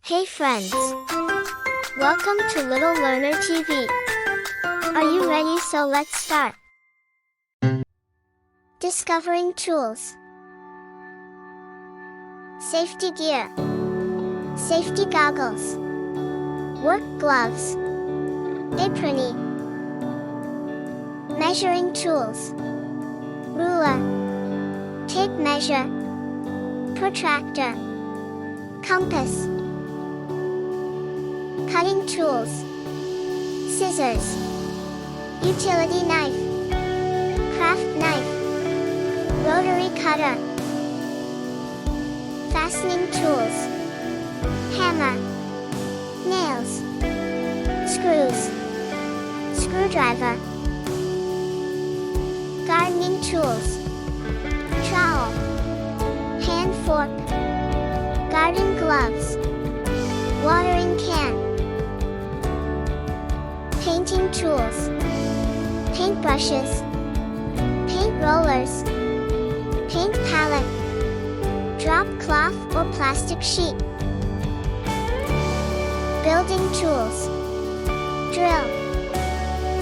Hey friends! Welcome to Little Learner TV. Are you ready? So let's start. Discovering tools. Safety gear. Safety goggles. Work gloves. Aprony. Measuring tools. Ruler. Tape measure. Protractor. Compass. Cutting tools. Scissors. Utility knife. Craft knife. Rotary cutter. Fastening tools. Hammer. Nails. Screws. Screwdriver. Gardening tools. Trowel. Hand fork. Garden gloves. Watering can. Painting tools. Paintbrushes. Paint rollers. Paint palette. Drop cloth or plastic sheet. Building tools. Drill.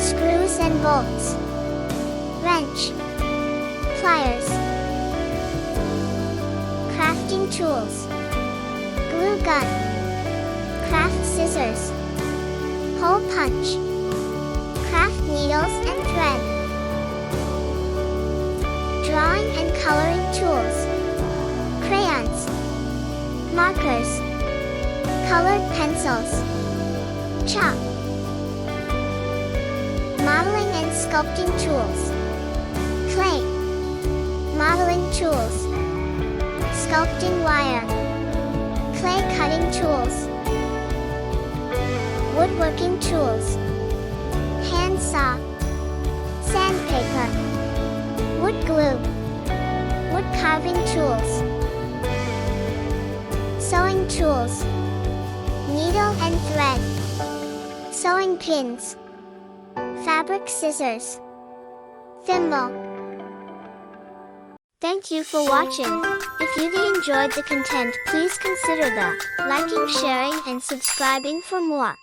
Screws and bolts. Wrench. Pliers. Crafting tools. Glue gun. Craft scissors. Hole punch. Craft needles and thread. Drawing and coloring tools. Crayons. Markers. Colored pencils. Chalk. Modeling and sculpting tools. Clay. Modeling tools. Sculpting wire. Clay cutting tools. Woodworking tools. Handsaw. Sandpaper. Wood glue. Wood carving tools. Sewing tools. Needle and thread. Sewing pins. Fabric scissors. Thimble. Thank you for watching. If you enjoyed the content, please consider the liking, sharing, and subscribing for more.